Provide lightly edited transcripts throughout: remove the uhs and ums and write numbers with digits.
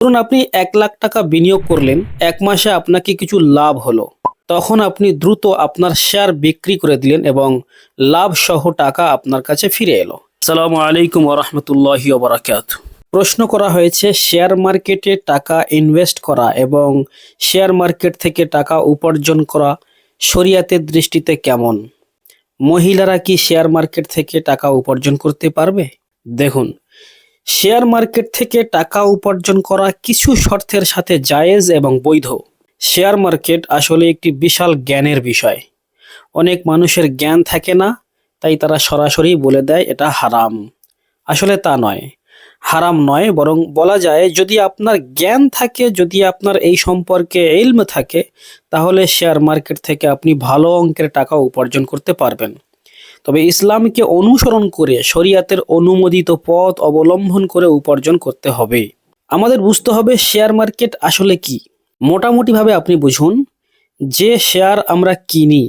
ধরুন আপনি 1 লাখ টাকা বিনিয়োগ করলেন, 1 মাসে আপনাকে কিছু লাভ হলো। তখন আপনি দ্রুত আপনার শেয়ার বিক্রি করে দিলেন এবং লাভ সহ টাকা আপনার কাছে ফিরে এলো। আসসালামু আলাইকুম ওয়া রাহমাতুল্লাহি ওয়া বারাকাতুহু। প্রশ্ন করা হয়েছে শেয়ার মার্কেটে টাকা ইনভেস্ট করা এবং শেয়ার মার্কেট থেকে টাকা উপার্জন করা শরিয়াতের দৃষ্টিতে কেমন? মহিলারা কি শেয়ার মার্কেট থেকে টাকা উপার্জন করতে পারবে? দেখুন, শেয়ার মার্কেট থেকে টাকা উপার্জন করা কিছু শর্তের সাথে জায়েজ এবং বৈধ। শেয়ার মার্কেট আসলে একটি বিশাল জ্ঞানের বিষয়। অনেক মানুষের জ্ঞান থাকে না, তাই তারা সরাসরি বলে দেয় এটা হারাম। আসলে তা নয়, হারাম নয়, বরং বলা যায় যদি আপনার জ্ঞান থাকে, যদি আপনার এই সম্পর্কে ইলম থাকে, তাহলে শেয়ার মার্কেট থেকে আপনি ভালো অঙ্কের টাকা উপার্জন করতে পারবেন। তবে ইসলামকে অনুসরণ করে শরিয়াতের অনুমোদিত পথ অবলম্বন করে উপার্জন করতে হবে। আমাদের বুঝতে হবে শেয়ার মার্কেট আসলে কি। মোটামুটিভাবে আপনি বুঝুন, যে শেয়ার আমরা কিনি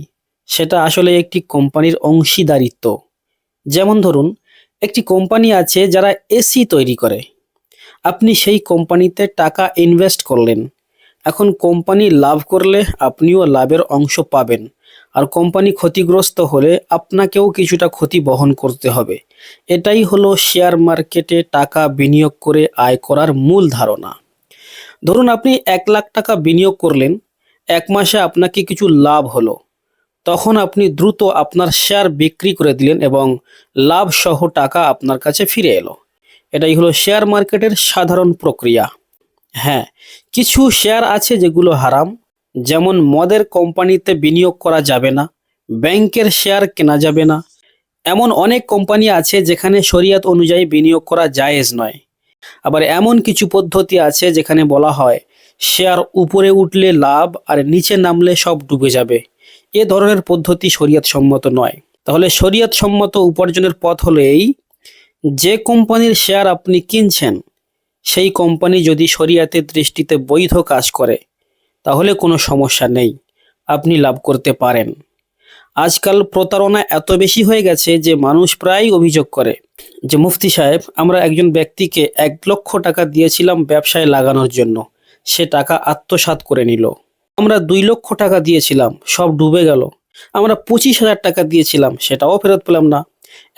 সেটা আসলে একটি কোম্পানির অংশীদারিত্ব। যেমন ধরুন, একটি কোম্পানি আছে যারা এসি তৈরি করে। আপনি সেই কোম্পানিতে টাকা ইনভেস্ট করলেন। এখন কোম্পানি লাভ করলে আপনিও লাভের অংশ পাবেন, আর কোম্পানি ক্ষতিগ্রস্ত হলে আপনাকেও কিছুটা ক্ষতি বহন করতে হবে। এটাই হলো শেয়ার মার্কেটে টাকা বিনিয়োগ করে আয় করার মূল ধারণা। ধরুন আপনি 1 লাখ টাকা বিনিয়োগ করলেন, 1 মাসে আপনাকে কিছু লাভ হলো। তখন আপনি দ্রুত আপনার শেয়ার বিক্রি করে দিলেন এবং লাভ সহ টাকা আপনার কাছে ফিরে এলো। এটাই হলো শেয়ার মার্কেটের সাধারণ প্রক্রিয়া। হ্যাঁ, কিছু শেয়ার আছে যেগুলো হারাম, যেমন মদের কোম্পানিতে বিনিয়োগ করা যাবে না, ব্যাংকের শেয়ার কেনা যাবে না। এমন অনেক কোম্পানি আছে যেখানে শরিয়ত অনুযায়ী বিনিয়োগ করা জায়েজ নয়। আবার এমন কিছু পদ্ধতি আছে যেখানে বলা হয় শেয়ার উপরে উঠলে লাভ আর নিচে নামলে সব ডুবে যাবে। এ ধরনের পদ্ধতি শরিয়ত সম্মত নয়। তাহলে শরিয়ত সম্মত উপার্জনের পথ হলো এই: যে কোম্পানির শেয়ার আপনি কিনছেন সেই কোম্পানি যদি শরিয়াতের দৃষ্টিতে বৈধ কাজ করে তাহলে কোনো সমস্যা নেই, আপনি লাভ করতে পারেন। আজকাল প্রতারণা এত বেশি হয়ে গেছে যে মানুষ প্রায় অভিযোগ করে যে মুফতি সাহেব, আমরা একজন ব্যক্তিকে 1 লক্ষ টাকা দিয়েছিলাম ব্যবসায় লাগানোর জন্য, সে টাকা আত্মসাৎ করে নিল। আমরা 2 লক্ষ টাকা দিয়েছিলাম, সব ডুবে গেল। আমরা 25,000 টাকা দিয়েছিলাম, সেটাও ফেরত পেলাম না।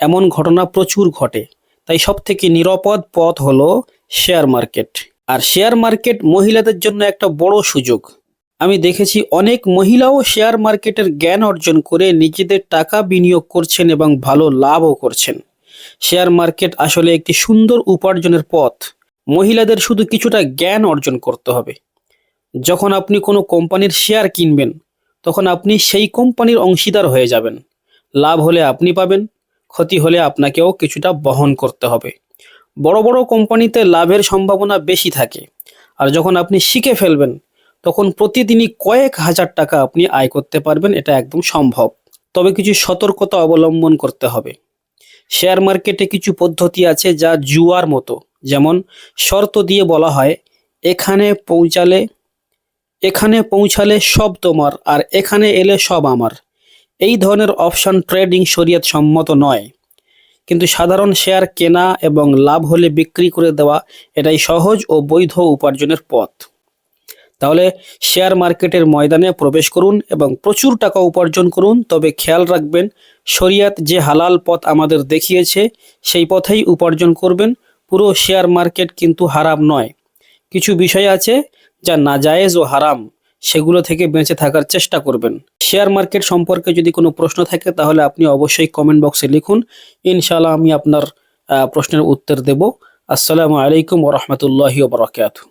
এমন ঘটনা প্রচুর ঘটে। তাই সব থেকে নিরাপদ পথ হলো শেয়ার মার্কেট। আর শেয়ার মার্কেট মহিলাদের জন্য একটা বড় সুযোগ। আমি দেখেছি অনেক মহিলাও শেয়ার মার্কেটের জ্ঞান অর্জন করে নিজেদের টাকা বিনিয়োগ করছেন এবং ভালো লাভও করছেন। শেয়ার মার্কেট আসলে একটি সুন্দর উপার্জনের পথ। মহিলাদের শুধু কিছুটা জ্ঞান অর্জন করতে হবে। যখন আপনি কোনো কোম্পানির শেয়ার কিনবেন, তখন আপনি সেই কোম্পানির অংশীদার হয়ে যাবেন। লাভ হলে আপনি পাবেন, ক্ষতি হলে আপনাকেও কিছুটা বহন করতে হবে। বড় বড় কোম্পানিতে লাভের সম্ভাবনা বেশি থাকে, আর যখন আপনি শিখে ফেলবেন তখন প্রতিদিনই কয়েক হাজার টাকা আপনি আয় করতে পারবেন। এটা একদম সম্ভব। তবে কিছু সতর্কতা অবলম্বন করতে হবে। শেয়ার মার্কেটে কিছু পদ্ধতি আছে যা জুয়ার মতো। যেমন শর্ত দিয়ে বলা হয় এখানে পৌঁছালে সব তোমার, আর এখানে এলে সব আমার। এই ধরনের অপশন ট্রেডিং শরিয়ত সম্মত নয়। কিন্তু সাধারণ শেয়ার কেনা এবং লাভ হলে বিক্রি করে দেওয়া, এটাই সহজ ও বৈধ উপার্জনের পথ। তাহলে শেয়ার মার্কেটের ময়দানে প্রবেশ করুন এবং প্রচুর টাকা উপার্জন করুন। তবে খেয়াল রাখবেন, শরিয়ত যে হালাল পথ আমাদের দেখিয়েছে সেই পথেই উপার্জন করবেন। পুরো শেয়ার মার্কেট কিন্তু হারাম নয়। কিছু বিষয় আছে যা নাজায়েজ ও হারাম, সেগুলো থেকে বেঁচে থাকার চেষ্টা করবেন। শেয়ার মার্কেট সম্পর্কে যদি কোনো প্রশ্ন থাকে তাহলে আপনি অবশ্যই কমেন্ট বক্সে লিখুন। ইনশাআল্লাহ আমি আপনার প্রশ্নের উত্তর দেব। আসসালামু আলাইকুম ওয়া রাহমাতুল্লাহি ওয়া বারাকাতুহু।